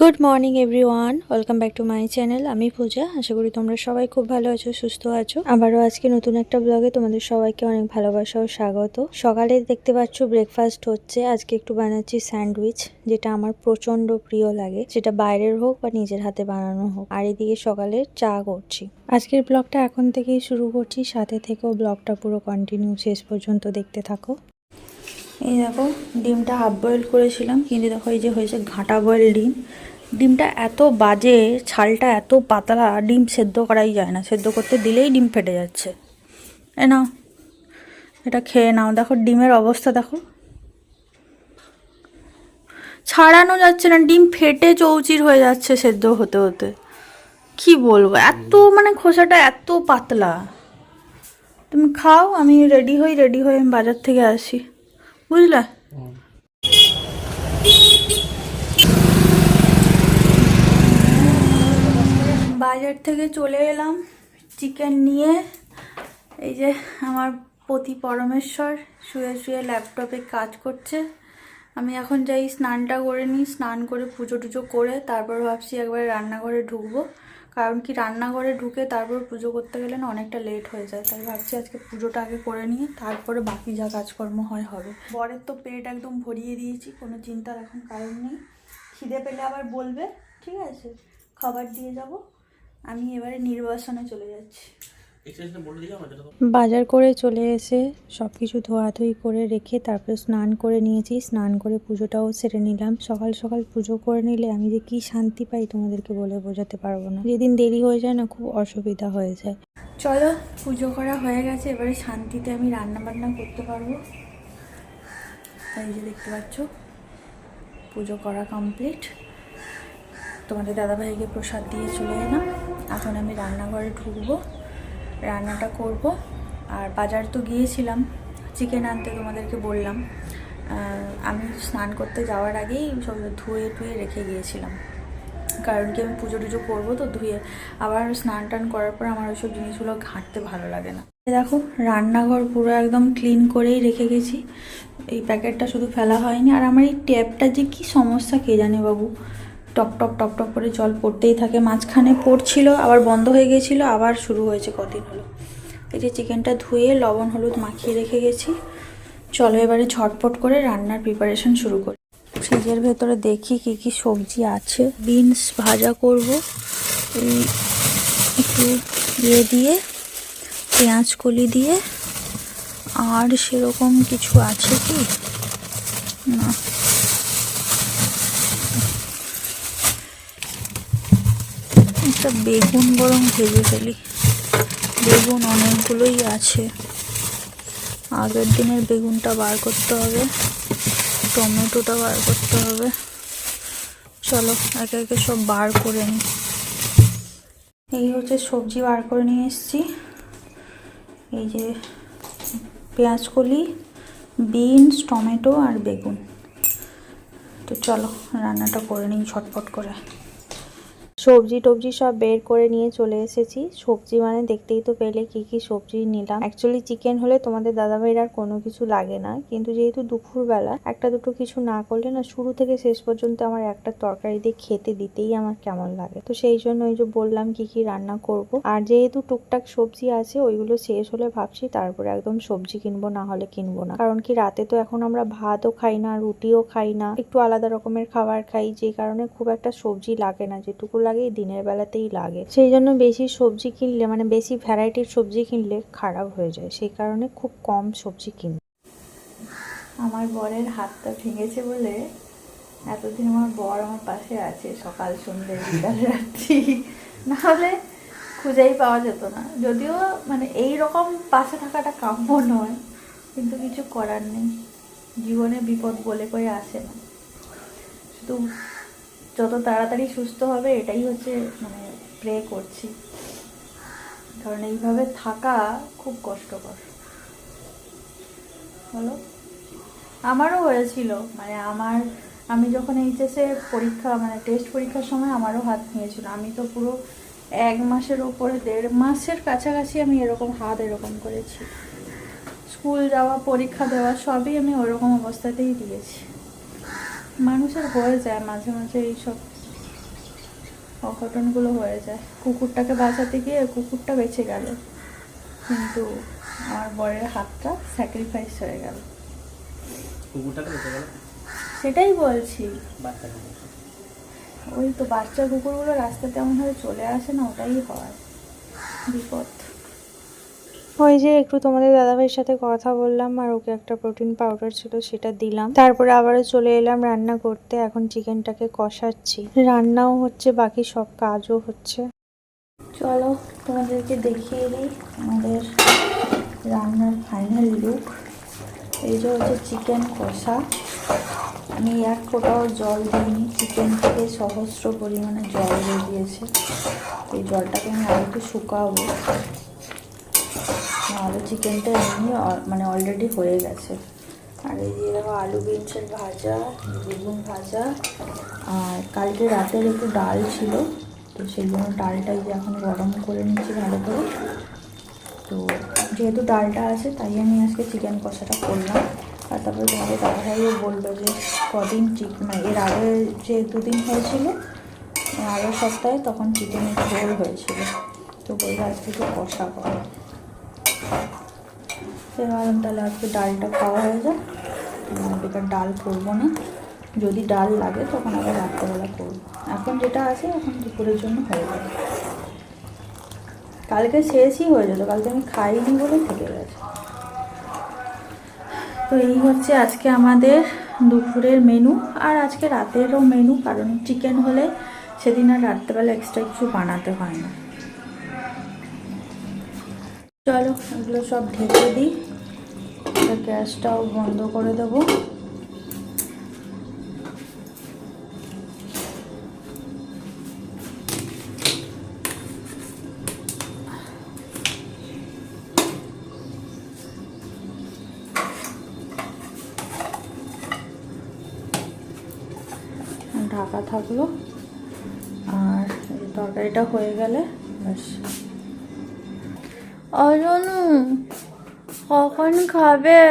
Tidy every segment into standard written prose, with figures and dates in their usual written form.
Good morning everyone, welcome back to my channel. আমি পূজা। আশা করি তোমরা সবাই খুব ভালো আছো, সুস্থ আছো। আবারও আজকে নতুন একটা ব্লগে তোমাদের সবাইকে অনেক ভালোবাসা ও স্বাগত। সকালে দেখতে পাচ্ছ ব্রেকফাস্ট হচ্ছে। আজকে একটু বানাচ্ছি স্যান্ডউইচ, যেটা আমার প্রচন্ড প্রিয় লাগে, সেটা বাইরের হোক বা নিজের হাতে বানানো হোক। আর এদিকে সকালে চা করছি। আজকের ব্লগটা এখন থেকেই শুরু করছি, সাথে থেকেও ব্লগটা পুরো কন্টিনিউ শেষ পর্যন্ত দেখতে থাকো। এই দেখো, ডিমটা হাফ বয়েল করেছিলাম, কিন্তু দেখো এই যে হয়েছে ঘাটা বয়েল ডিম। ডিমটা এত বাজে, ছালটা এত পাতলা, ডিম সেদ্ধ করাই যায় না। সেদ্ধ করতে দিলেই ডিম ফেটে যাচ্ছে। এ নাও, এটা খেয়ে নাও। দেখো ডিমের অবস্থা দেখো, ছাড়ানো যাচ্ছে না, ডিম ফেটে চৌচির হয়ে যাচ্ছে সেদ্ধ হতে হতে। কি বলবো, এত মানে খোসাটা এত পাতলা। তুমি খাও, আমি রেডি হয়ে আমি বাজার থেকে আসি, বুঝলে। বাজার থেকে চলে এলাম চিকেন নিয়ে। এই যে আমার পতি পরমেশ্বর শুয়ে শুয়ে ল্যাপটপে কাজ করছে। আমি এখন যাই স্নানটা করে নিই, স্নান করে পুজো টুজো করে তারপর ভাবছি একবার রান্নাঘরে ঢুকবো। কারণ কি, রান্নাঘরে ঢুকে তারপর পুজো করতে গেলে না অনেকটা লেট হয়ে যায়। তাই ভাবছি আজকে পুজোটা আগে করে নিয়ে তারপরে বাকি যা কাজকর্ম হবে। বরের তো পেট একদম ভরিয়ে দিয়েছি, কোনো চিন্তার এখন কারণ নেই। খিদে পেলে আবার বলবে, ঠিক আছে, খাবার দিয়ে যাব। আমি এবারে নির্বাসনে চলে যাচ্ছি। বাজার করে চলে এসে সব কিছু ধোয়াধুয়ি করে রেখে তারপরে স্নান করে নিয়েছি। স্নান করে পুজোটাও সেরে নিলাম। সকাল সকাল পুজো করে নিলে আমি যে কি শান্তি পাই তোমাদেরকে বলে বোঝাতে পারবো না। যেদিন দেরি হয়ে যায় না, খুব অসুবিধা হয়ে যায়। চলো, পুজো করা হয়ে গেছে, এবারে শান্তিতে আমি রান্না বান্না করতে পারবো। তাই যে দেখতে পাচ্ছ, পুজো করা কমপ্লিট। তোমাদের দাদাভাইকে প্রসাদ দিয়ে চলে এলাম। এখন আমি রান্নাঘরে ঢুকবো, রান্নাটা করব। আর বাজার তো গিয়েছিলাম চিকেন আনতে, তোমাদেরকে বললাম। আমি স্নান করতে যাওয়ার আগেই সব ধুয়ে টুয়ে রেখে গিয়েছিলাম, কারণ কি আমি পুজো টুজো করবো তো ধুয়ে আবার স্নান টান করার পর আমার ওইসব জিনিসগুলো ঘাঁটতে ভালো লাগে না। দেখো, রান্নাঘর পুরো একদম ক্লিন করেই রেখে গেছি। এই প্যাকেটটা শুধু ফেলা হয়নি। আর আমার এই ট্যাপটা যে কি সমস্যা কে জানে বাবু, টপ টপ টপ টপ করে জল পড়তেই থাকে। মাঝখানে পড়ছিল, আবার বন্ধ হয়ে গেছিলো, আবার শুরু হয়েছে কদিন হলো। এই যে চিকেনটা ধুয়ে লবণ হলুদ মাখিয়ে রেখে গেছি। চলো এবারে ঝটপট করে রান্নার প্রিপারেশন শুরু করি। ফ্রিজের ভেতরে দেখি কি কি সবজি আছে। বিনস ভাজা করব, এই একটু দিয়ে পেঁয়াজ কলি দিয়ে। আর সেরকম কিছু আছে কি না, একটা বেগুন বরং ভেজে ফেলি। বেগুন অনেকগুলোই আছে, আগের দিনের বেগুনটা বার করতে হবে, টমেটোটা বার করতে হবে। চলো একে একে সব বার করে নিই। এই হচ্ছে সবজি বার করে নিয়ে এসেছি। এই যে পেঁয়াজ কলি, বিনস, টমেটো আর বেগুন। তো চলো রান্নাটা করে নিই ঝটপট করে। সবজি টবজি সব বের করে নিয়ে চলে এসেছি। সবজি মানে দেখতেই তো পেলে কি কি সবজি নিলাম। অ্যাকচুয়ালি চিকেন হলে তোমাদের দাদাভাইয়ের আর কোনো কিছু লাগে না, কিন্তু যেহেতু দুপুরবেলা একটা দুটো কিছু না করলে না, শুরু থেকে শেষ পর্যন্ত আমার একটা তরকারি দিয়ে খেতে দিতেই আমার কেমন লাগে। তো সেই জন্য ওই যে বললাম কি কি রান্না করব। আর যেহেতু টুকটাক সবজি আছে, ওইগুলো শেষ হলে ভাবছি তারপরে একদম সবজি কিনবো, না হলে কিনবো না। কারণ কি, রাতে তো এখন আমরা ভাতও খাই না, রুটিও খাই না, একটু আলাদা রকমের খাবার খাই, যে কারণে খুব একটা সবজি লাগে না। যেটুকু লাগে দিনের বেলাতেই লাগে। সেই জন্য বেশি সবজি কিনলে, মানে বেশি ভ্যারাইটির সবজি কিনলে খারাপ হয়ে যায়, সেই কারণে খুব কম সবজি কিনি। আমার বরের হাতটা ভেঙেছে বলে এতদিন আমার বর আমার পাশে আছে, সকাল সন্ধ্যে বিকাল রাত্রি, নাহলে খুঁজেই পাওয়া যেত না। যদিও মানে এই রকম পাশে থাকাটা কাম্য নয়, কিন্তু কিছু করার নেই, জীবনে বিপদ বলে করে আসে না। শুধু যত তাড়াতাড়ি সুস্থ হবে এটাই হচ্ছে মানে প্রে করছি, কারণ এইভাবে থাকা খুব কষ্টকর। বলো, আমারও হয়েছিল, মানে আমি যখন এইচএসে পরীক্ষা মানে টেস্ট পরীক্ষার সময় আমারও হাত ভেঙেছিল। আমি তো পুরো 1 মাসের উপরে 1.5 মাসের কাছাকাছি আমি এরকম হাত এরকম করেছি। স্কুল যাওয়া, পরীক্ষা দেওয়া সবই আমি ওরকম অবস্থাতেই দিয়েছি। মানুষের হয়ে যায় মাঝে মাঝে এইসব অঘটনগুলো হয়ে যায়। কুকুরটাকে বাঁচাতে গিয়ে কুকুরটা বেঁচে গেল, কিন্তু আমার বরের হাতটা স্যাক্রিফাইস হয়ে গেল। কুকুরটাকে বেঁচে গেল, সেটাই বলছি। বাচ্চাটা ওই তো বাচ্চা কুকুরগুলো রাস্তাতে এমনভাবে চলে আসে না, ওটাই হয় বিপদ। ওই যে একটু তোমাদের দাদাভাইয়ের সাথে কথা বললাম, আর ওকে একটা প্রোটিন পাউডার ছিল সেটা দিলাম, তারপরে আবারও চলে এলাম রান্না করতে। এখন চিকেনটাকে কষাচ্ছি, রান্নাও হচ্ছে, বাকি সব কাজও হচ্ছে। চলো তোমাদেরকে দেখিয়ে দিই আমাদের রান্নার ফাইনাল লুক। এই যে হচ্ছে চিকেন কষা। আমি এক ফোঁটাও জল দিইনি, চিকেন থেকে সহস্র পরিমাণে জল বেরিয়েছে। এই জলটাকে আমি আর একটু শুকাবো, নাহলে চিকেনটা এমনি মানে অলরেডি হয়ে গেছে। আর এই দিয়ে দেখো আলু বিনসের ভাজা, বেগুন ভাজা, আর কালকে রাতের একটু ডাল ছিল, তো সেই জন্য ডালটাই যে এখন গরম করে নিচ্ছি ভালো করে। তো যেহেতু ডালটা আছে তাই আমি আজকে চিকেন কষাটা করলাম। আর তারপরে তোমাদের দাদাভাইও বললো যে কদিন মানে এর আগে যে 2 দিন হয়েছিল আগের সপ্তাহে, তখন চিকেনের ঝোল হয়েছিল, তো বললো আজকে একটু কষা করো। ভাবলাম তাহলে আজকে ডালটা খাওয়া হয়ে যায়, বেকার ডাল করবো না, যদি ডাল লাগে তখন আবার রাত্রেবেলা করবো। এখন যেটা আছে এখন দুপুরের জন্য হয়ে যাবে। কালকে শেষই হয়ে যেত, কালকে আমি খাইনি বলে থেকে গেছে। তো এই হচ্ছে আজকে আমাদের দুপুরের মেনু, আর আজকে রাতেরও মেনু, কারণ চিকেন হলে সেদিন আর রাত্রেবেলা এক্সট্রা কিছু বানাতে হয় না। চলো এগুলো সব ঢেকে দিই, গ্যাসটাও বন্ধ করে দেবো। ঢাকা থাকলো, আর এই তরকারিটা হয়ে গেলে ব্যাস। অজনু কখন খাবে?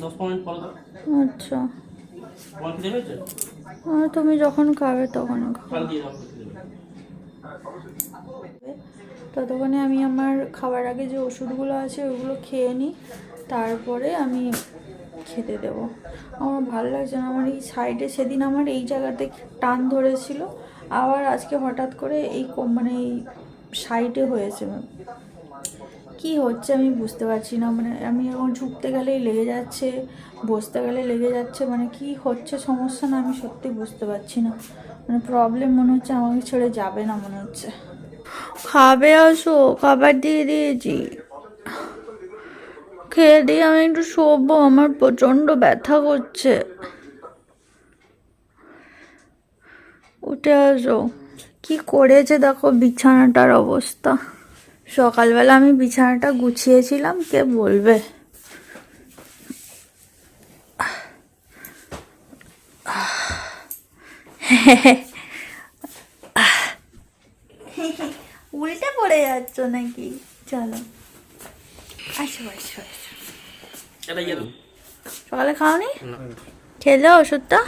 10 মিনিট পর। আচ্ছা, তুমি যখন খাবে তখন ততক্ষণে আমি আমার খাবার আগে যে ওষুধগুলো আছে ওগুলো খেয়ে নিই, তারপরে আমি খেতে দেবো। আমার ভালো লাগছে না, আমার এই সাইডে সেদিন আমার এই জায়গাতে টান ধরেছিল, আবার আজকে হঠাৎ করে এই মানে এই সাইডে হয়েছে। কি হচ্ছে আমি বুঝতে পারছি না, মানে আমি এখন ঝুঁকতে গেলেই লেগে যাচ্ছে, বসতে গেলে লেগে যাচ্ছে, মানে কি হচ্ছে সমস্যা না আমি সত্যি বুঝতে পারছি না। মানে প্রবলেম মনে হচ্ছে আমাকে ছেড়ে যাবে না মনে হচ্ছে। খাবে আসো, খাবার দিয়ে দিয়েছি, খেয়ে দিয়ে আমি একটু শোবো, আমার প্রচণ্ড ব্যথা করছে। উঠে আসো। কি করেছে দেখো বিছানাটার অবস্থা। সকালবেলা আমি বিছানাটা গুছিয়েছিলাম, কে বলবে। উল্টে পড়ে যাচ্ছ নাকি? চলো আসো আসো আসো। সকালে খাওনি? খেলে ওষুধটা?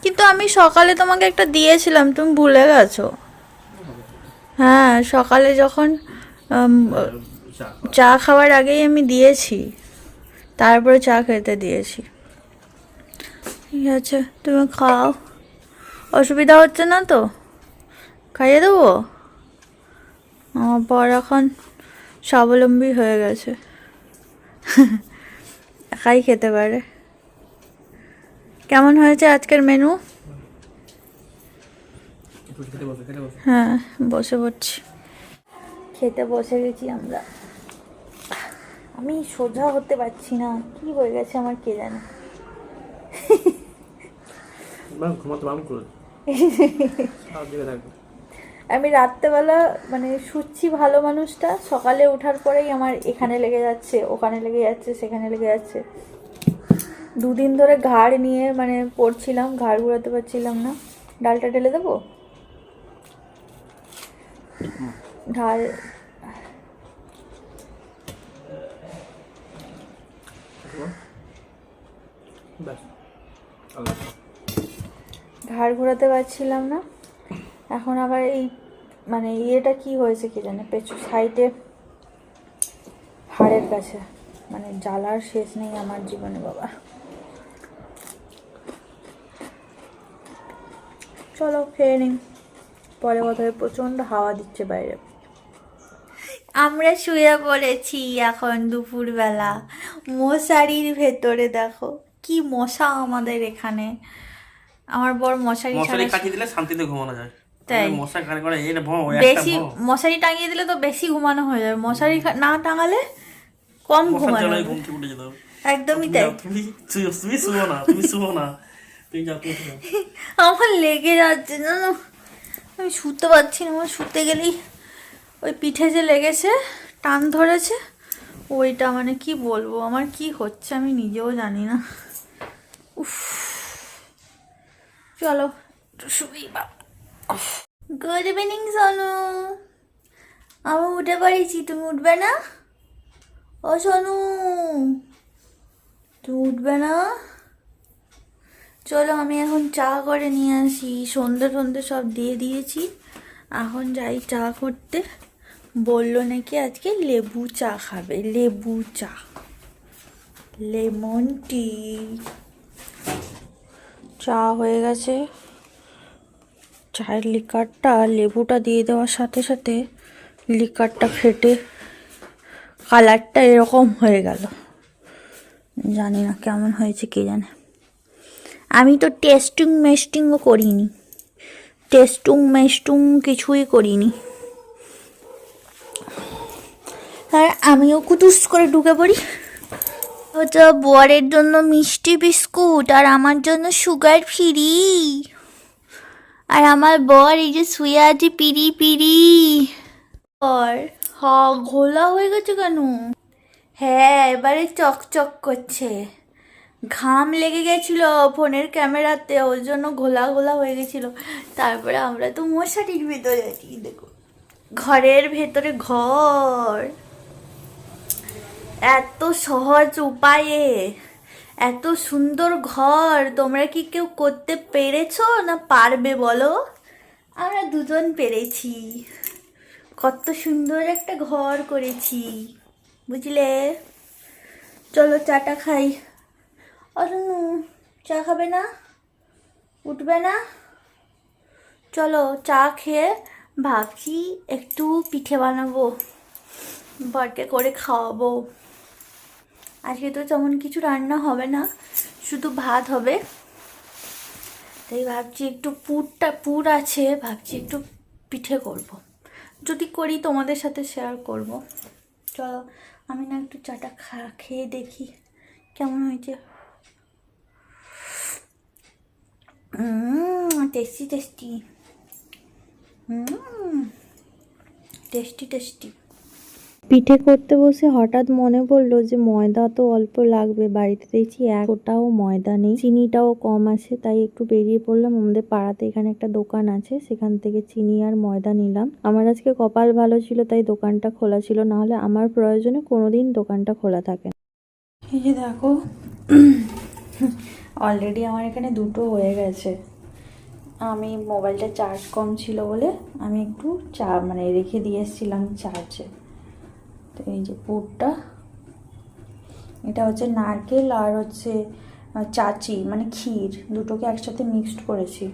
কিন্তু আমি সকালে তোমাকে একটা দিয়েছিলাম, তুমি ভুলে গেছো। হ্যাঁ সকালে যখন চা খাওয়ার আগেই আমি দিয়েছি, তারপরে চা খেতে দিয়েছি। ঠিক আছে তুমি খাও, অসুবিধা হচ্ছে না তো? খাইয়ে দেবো? আমার বর এখন স্বাবলম্বী হয়ে গেছে, একাই খেতে পারে। কেমন হয়েছে আজকের মেনু? হ্যাঁ বসে পড়ছি, খেতে বসে গেছি আমরা। আমি সোজা হতে পারছি না, কি হয়ে গেছে আমার কে জানে। আমি রাত্রেবেলা মানে শুচ্ছি ভালো মানুষটা, সকালে ওঠার পরেই আমার এখানে লেগে যাচ্ছে, ওখানে লেগে যাচ্ছে, সেখানে লেগে যাচ্ছে। 2 দিন ধরে ঘাড় নিয়ে মানে পড়ছিলাম, ঘাড় ঘুরাতে পারছিলাম না। ডালটা ঢেলে দেবো? ঢাল। ঘাড় ঘোরাতে পারছিলাম না, এখন আবার এই মানে ইয়েটা কি হয়েছে কি জানে, পেছু সাইডে হাড়ের কাছে, মানে জ্বালার শেষ নেই আমার জীবনে বাবা। চলো খেয়ে নিই, পরে বোধহয় প্রচণ্ড হাওয়া দিচ্ছে বাইরে। আমরা শুয়ে পড়েছি এখন দুপুরবেলা, মশারির ভেতরে দেখো কি মশা আমাদের এখানে। আমার বর মশারি কাটিয়ে দিলে শান্তিতে ঘুমানো যায়। তাই মশা কানে করে এটা বেশি মশারি টাঙিয়ে দিলে তো বেশি ঘুমানো হয়ে যাবে, মশারি না টাঙালে কম ঘুমানো হবে। একদমই তাই। তুমি শুও না, তুমি শুও না, তুমি যাও, তুমি শুও। আমার লেগে যাচ্ছে জানো, আমি শুতে পারছি না। আমার শুতে গেলেই ওই পিঠে যে লেগেছে, টান ধরেছে, ওইটা মানে কি বলবো, আমার কি হচ্ছে আমি নিজেও জানি না। উফ, চলো শুই বাবা। গুড ইভিনিং সোনু, আমি উঠে পড়েছি, তুমি উঠবে না? ও সোনু, তুমি উঠবে না? চলো আমি এখন চা করে নিয়ে আসি, সন্ধ্যে টন্ধে সব দিয়ে দিয়েছি, এখন যাই চা করতে। বললো নাকি আজকে লেবু চা খাবে, লেবু চা, লেমন টি। চা হয়ে গেছে, চায়ের লিকারটা লেবুটা দিয়ে দেওয়ার সাথে সাথে লিকারটা ফেটে কালারটা এরকম হয়ে গেল, জানি না কেমন হয়েছে কে জানে। আমি তো টেস্টিংও করিনি, টেস্টুং কিছুই করিনি। আর আমিও কুতুস করে ঢুকে পড়ি। ওটা বরের জন্য মিষ্টি বিস্কুট আর আমার জন্য সুগার ফ্রি। আর আমার বর এই যে শুয়ে আছে পিড়ি পিড়ি। আর ঘোলা হয়ে গেছে কেন? হ্যাঁ এবারে চকচক করছে, ঘাম লেগে গেছিল ফোনের ক্যামেরাতে, ওর জন্য ঘোলা ঘোলা হয়ে গেছিল। তারপরে আমরা তো মশারির ভিতরে আছি, দেখো ঘরের ভেতরে ঘর, এত সহজ উপায়ে এত সুন্দর ঘর তোমরা কি কেউ করতে পেরেছো না পারবে বলো? আমরা দুজন পেরেছি, কত সুন্দর একটা ঘর করেছি বুঝলে। চলো চাটা খাই। অতনু চা খাবে না? উঠবে না? চলো চা খেয়ে ভাবছি একটু পিঠে বানাবো, বরকে করে খাওয়াবো। আজকে তো তেমন কিছু রান্না হবে না, শুধু ভাত হবে, তাই ভাবছি একটু পুর আছে, ভাবছি একটু পিঠে করব, যদি করি তোমাদের সাথে শেয়ার করব। চলো আমি না একটু চাটা খেয়ে দেখি কেমন হয়েছে। Tasty tasty, tasty tasty. পিঠে করতে বসে হঠাৎ মনে পড়লো যে ময়দা তো অল্প লাগবে, বাড়িতে দেখছি একটাও ময়দা নেই, চিনিটাও কম আছে, তাই একটু বেরিয়ে পড়লাম। আমাদের পাড়াতে এখানে একটা দোকান আছে, সেখান থেকে চিনি আর ময়দা নিলাম। আমার আজকে কপাল ভালো ছিল তাই দোকানটা খোলা ছিল, নাহলে আমার প্রয়োজনে কোনোদিন দোকানটা খোলা থাকে না। এই যে দেখো অলরেডি আমার এখানে দুটো হয়ে গেছে। আমি মোবাইলটা চার্জ কম ছিল বলে আমি একটু মানে রেখে দিয়ে এসেছিলাম চার্জে। তো এই যে পুরটা, এটা হচ্ছে নারকেল আর হচ্ছে চাচি মানে ক্ষীর, দুটোকে একসাথে মিক্সড করেছি।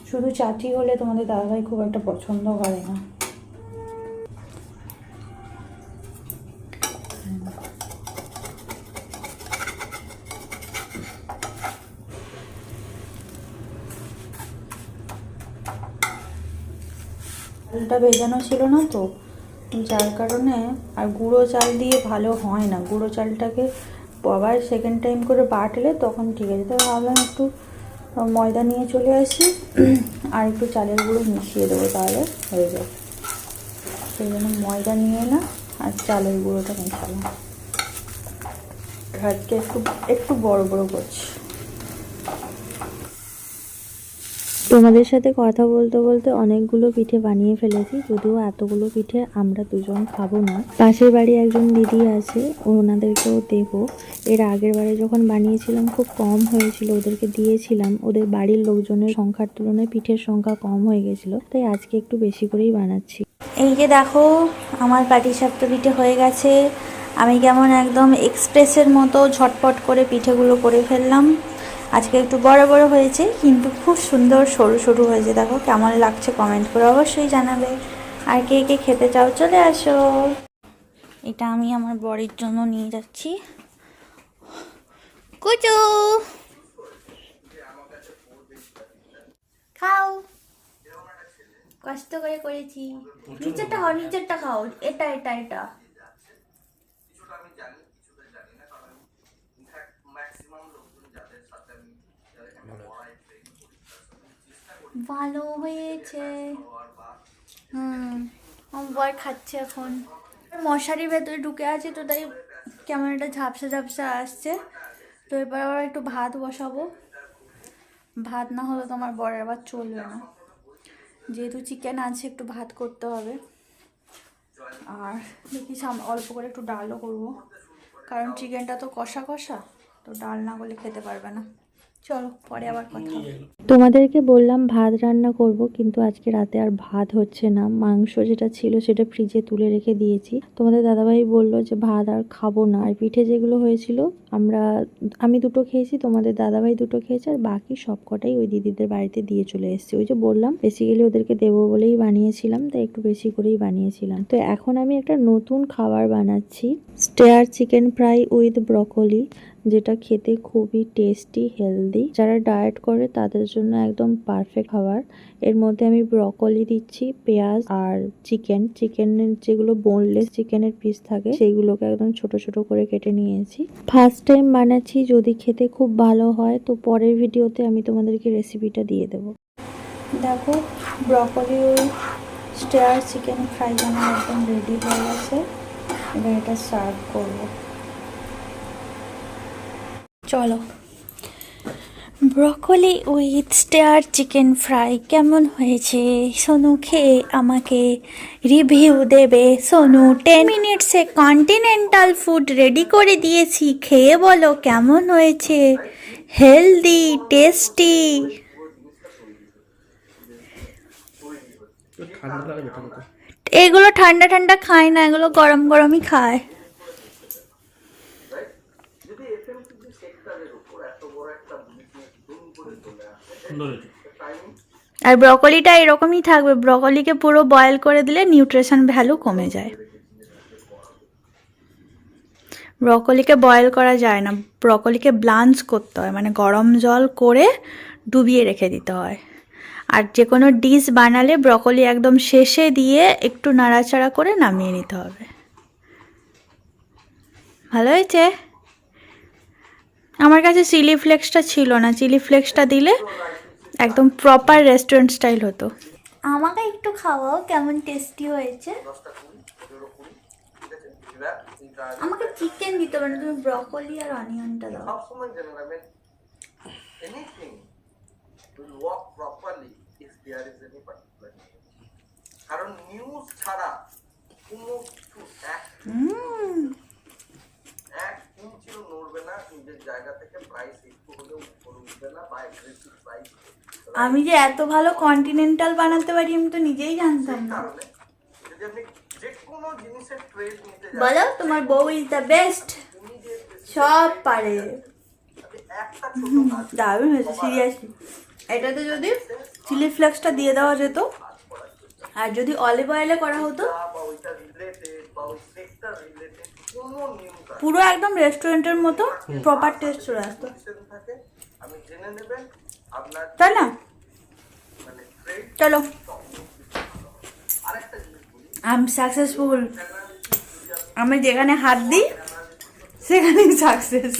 শুধু চাচি হলে তোমাদের দাদাভাই খুব একটা পছন্দ করে না। চালটা ভেজানো ছিল না তো, যার কারণে, আর গুঁড়ো চাল দিয়ে ভালো হয় না, গুঁড়ো চালটাকে আবার সেকেন্ড টাইম করে বাটলে তখন ঠিক আছে। তো ভাবলাম একটু ময়দা নিয়ে চলে আসি আর একটু চালের গুঁড়ো মিশিয়ে দেবো, তাহলে হয়ে যাবে। সেই জন্য ময়দা নিয়ে এলাম আর চালের গুঁড়োটা মেশালাম। আজকে একটু বড় বড় করছি। তোমাদের সাথে কথা বলতে বলতে অনেকগুলো পিঠে বানিয়ে ফেলেছি, যদিও এতগুলো পিঠে আমরা দুজন খাবো না। পাশের বাড়ি একজন দিদি আছে, ওনাদেরকেও দেবো। এর আগের বারে যখন বানিয়েছিলাম খুব কম হয়েছিল, ওদেরকে দিয়েছিলাম। ওদের বাড়ির লোকজনের সংখ্যার তুলনায় পিঠের সংখ্যা কম হয়ে গেছিলো, তাই আজকে একটু বেশি করেই বানাচ্ছি। এই যে দেখো আমার পাটিসাপটা পিঠে হয়ে গেছে। আমি কেমন একদম এক্সপ্রেসের মতো ঝটপট করে পিঠেগুলো করে ফেললাম। আজকে একটু বড় বড় হয়েছে, কিন্তু খুব সুন্দর সরু সরু হয়েছে। দেখো কেমন লাগছে কমেন্ট করে অবশ্যই জানাবে। আর কে কে খেতে চাও চলে আসো। এটা আমি আমার বরের জন্য নিয়ে যাচ্ছি। কুচু খাও, কষ্ট করে করেছি। নিচেরটা খাও, এটা এটা এটা ভালো হয়েছে। আমার বর খাচ্ছে এখন। মশারির ভেতরে ঢুকে আছে তো, তাই কেমন একটা ঝাপসা ঝাপসা আসছে। তো এবার আবার একটু ভাত বসাবো। ভাত না হলে তো আমার বরের আবার চলবে না, যেহেতু চিকেন আছে একটু ভাত করতে হবে। আর দেখি অল্প করে একটু ডালও করবো, কারণ চিকেনটা তো কষা কষা, তো ডাল না করলে খেতে পারবে না। চলো পরে আবার কথা হবে। তোমাদেরকে বললাম ভাত রান্না করব, কিন্তু আজকে রাতে আর ভাত হচ্ছে না। মাংস যেটা ছিল সেটা ফ্রিজে তুলে রেখে দিয়েছি। তোমাদের দাদাভাই বললো যে ভাত আর খাবো না। আর পিঠে যেগুলো হয়েছিল আমি দুটো খেয়েছি, তোমাদের দাদাভাই দুটো খেয়েছে, আর বাকি সব কটাই ওই দিদিদের বাড়িতে দিয়ে চলে এসেছি। ওই যে বললাম বেসিক্যালি ওদেরকে দেবো বলেই বানিয়েছিলাম, তাই একটু বেশি করেই বানিয়েছিলাম। তো এখন আমি একটা নতুন খাবার বানাচ্ছি, stair chicken fry with broccoli, যেটা খেতে খুবই টেস্টি, হেলদি। যারা ডায়েট করে তাদের জন্য একদম পারফেক্ট খাবার। এর মধ্যে আমি ব্রকলি দিচ্ছি, পেঁয়াজ আর চিকেনের যেগুলো বোনলেস চিকেনের পিস থাকে সেইগুলোকে একদম ছোট ছোট করে কেটে নিয়েছি। ফার্স্ট টাইম বানাচ্ছি, যদি খেতে খুব ভালো হয় তো পরের ভিডিওতে আমি তোমাদেরকে রেসিপিটা দিয়ে দেবো। দেখো ব্রকলি স্টেয়ার চিকেন ফ্রাই আমার একদম রেডি হয়ে গেছে। এবার এটা সার্ভ করবো। চলো, broccoli with stair chicken fry কেমন হয়েছে সোনু খেয়ে আমাকে রিভিউ দেবে। সোনু 10 মিনিটসে কন্টিনেন্টাল ফুড রেডি করে দিয়েছি, খেয়ে বলো কেমন হয়েছে। Healthy, tasty. এগুলো ঠান্ডা ঠান্ডা খায় না, এগুলো গরম গরমই খায়। আর ব্রকলিটা এরকমই থাকবে, ব্রকলিকে পুরো বয়েল করে দিলে নিউট্রিশন ভ্যালু কমে যায়। ব্রকলিকে বয়েল করা যায় না, ব্রকলিকে ব্লাঞ্চ করতে হয়, মানে গরম জল করে ডুবিয়ে রেখে দিতে হয়। আর যে কোনো ডিশ বানালে ব্রকলি একদম শেষে দিয়ে একটু নাড়াচাড়া করে নামিয়ে নিতে হবে। ভালো হয়েছে। আমার কাছে চিলি ফ্লেক্সটা ছিল না, চিলি ফ্লেক্সটা দিলে একদম প্রপার রেস্টুরেন্ট স্টাইল হতো। আমাকে একটু খাওয়াও কেমন টেস্টি হয়েছে। আমাকে চিকেন দিতে পারো, তুমি ব্রকলি আর অনিয়নটা দাও। কারণ নিউজ ছাড়া কোনো কিছু এক ইঞ্চিও নড়বে না নিজের জায়গা থেকে, প্রাইস একটু হলেও উপরে উঠবে না বা এগ্রেসিভ প্রাইস। আমি যে এত ভালো কন্টিনেন্টাল বানাতে পারি আমি তো নিজেই জানতাম না। যদি আপনি যে কোনো জিনিসের ট্রেড নিতে যান, বলো তোমার বউ ইজ দ্য বেস্ট, সব পারে। একটা ছোট কাজ দারুণ হয়েছে সিরিয়াসলি। এটাতে যদি চিলি ফ্লেক্সটা দিয়ে দেওয়া যেত আর যদি অলিভ অয়েলে করা হতো, বা ওইটা রিলেটেড বা ওই সেক্টর রিলেটেড কোনো নিয়ম পুরো একদম রেস্টুরেন্টের মতো প্রপার টেস্ট চলে আসতো, থাকে আমি জেনে নেবেন আপনার, তাই না? মানে ট্রেড। চলো, আরেকটা জিনিস বলি, আই এম সাকসেসফুল। আমি যেখানে হাত দিই সেখানেই সাকসেস।